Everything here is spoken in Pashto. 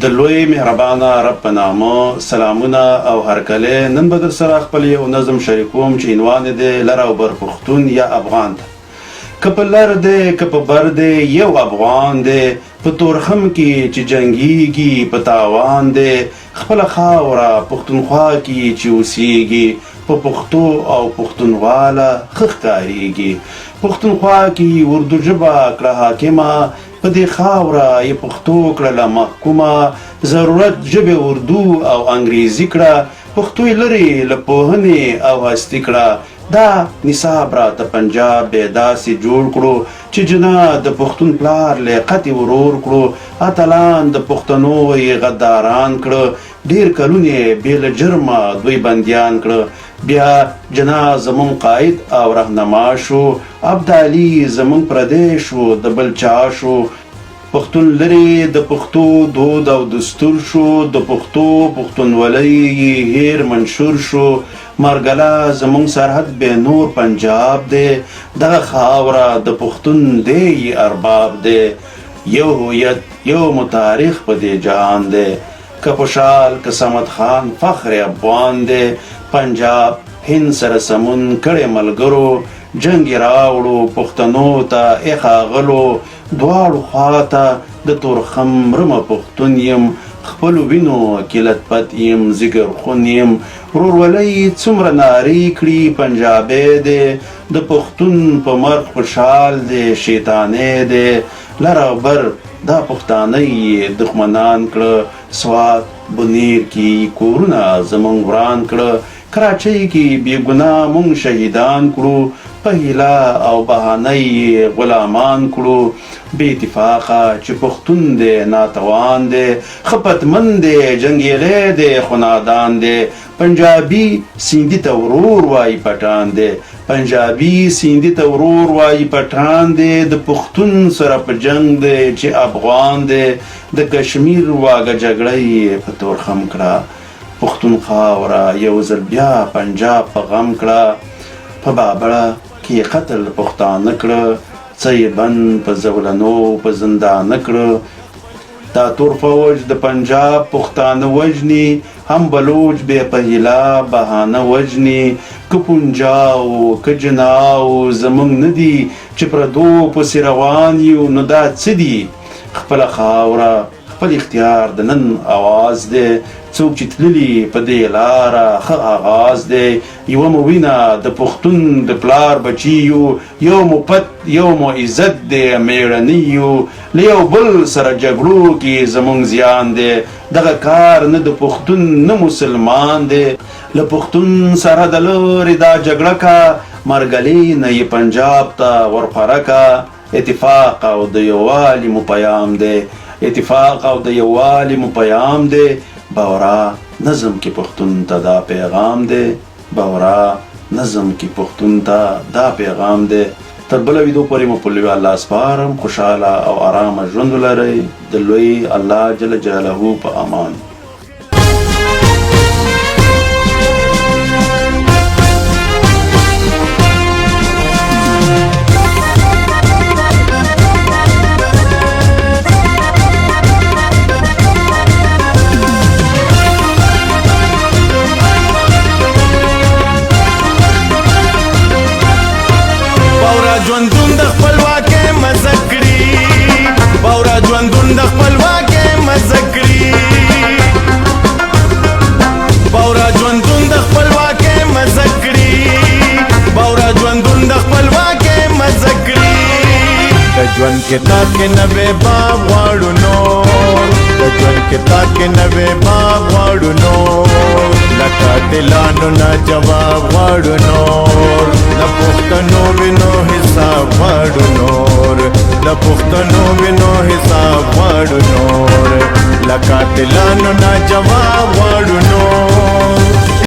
د لوی مهربانه رب په نامه سلامونه او هرکله نن به در سره خپل یو نظم شریکوم چې عنوان دی لر او بر پښتون یا افغان دی. که په لر دی که په بر دی یو افغان دی، په تورخم کې چې جنګیږي په تاوان دی، خپله خاوره پښتونخوا کې چې اوسیږي په پښتو او پښتونواله ښه ښکارېږي. پښتونخوا کې اردو ژبه کړه حاکمه، په دې خاوره یې پښتو کړله محکومه. ضرورت ژبې اردو او انګریزي کړه، پښتو یې لرې له پوهنې او هستي کړه. دا نصاب راته پنجاب به داسې جوړ کړو چې جنا د پښتون پلار لیاقت یې ورور کړو. اتلان د پښتنو یې غداران کړه، ډېر کلونه یې بې له جرمه دوی بندیان کړه. بیا جنا زمون قائد او رهنما شو، ابدالي زمون پردی شو د بل چا شو. پښتون لري د پښتو دود او دستور شو، د پښتو پښتونولۍ هیر منشور شو. مرګله زمون سرحد به نور پنجاب دی، دغه خاوره د پښتون دی ارباب دی. یو هویت یو متاریخ په دې جهان دی، که خوشحال که صمد خان فخر افغان دی. پنجاب هند سره سمون کړی ملګرو، جنگ راوړو پښتنو ته ایښاغلو. دواړو خواته د تورخم رمه پښتون یم، خپلو وینو کې لطفت یم ځیګر خون یم. ورورولۍ څومره نارې کړي پنجابی دی، د پښتون په مرګ خوشحال دی شیطانی دی. لر او بر دا پښتانه یې دښمنان کړه، سوات بنیر کې کورونه زمونږ وران کړه. کراچۍ کې بې ګناه مونږ شهیدان کړو، په هیله او بهانه یې غلامان کړو. بې اتفاقه چې پښتون دی ناتوان دی، ښه پتمن دی جنګیالی دی خو نادان دی. پنجابي سیندي ته ورور وایي پټان دی، پنجابي سیندي ته ورور وایي پټان دی. د پښتون سره په جنگ دی چې افغان دی، د کشمیر واګه جګړه یې په تورخم کړه. پښتون خاوره یو ځل بیا پنجاب په غم کړه، په بابړه کې قتل پښتانه کړه. څه یې بند په زولنو په زندانه کړه. دا تور فوج د پنجاب پښتانه وژني، هم بلوچ بې په هیله بهانه وژني. که پونجاو که جناو زمونږ نه دي چې پردو پسې روان یو، نو دا څه دي؟ خپله خاوره خپل اختیار د نن آواز دی. څوک چې تللي په دې لاره ښه آغاز دی. یوه مو وینه د پښتون د پلار بچي یو، یو مو پت یو مو عزت دی میړني یو. له یو بل سره جګړو کې زمونږ زیان دی، دغه کار نه د پښتون نه مسلمان دی. له پښتون سره د لرې دا جګړه کا، مرګلي نه یې پنجاب ته ورپره کا. اتفاق او د یووالي مو پیام دی، اتفاق او د یووالي مو پیام دی. باورا نظم کې پښتون ته دا پیغام دی، باورا نظم کې پښتون ته دا پیغام دی. تر بله ویدو پورې مو په لوی الله سپارم. خوشحاله او آرامه ژوند ولرئ د لوی الله جل جلاله په امان. ژوندون د خپلواکۍ مزه کړي، باورا ژوندون د خپلواکۍ مزه کړي، باورا ژوندون د خپلواکۍ مزه کړي، باورا ژوندون د خپلواکۍ مزه کړي. د ژوند کتاب کې نوې باب غواړو نور، د ژوند کتاب کې نوې باب غواړو نور. لکه دلانو نه جواب غواړو نور، د پښتنو وینو حساب غواړو نور، د پښتنو وینو حساب غواړو نور. لکه دلانو نه جواب غواړو نور.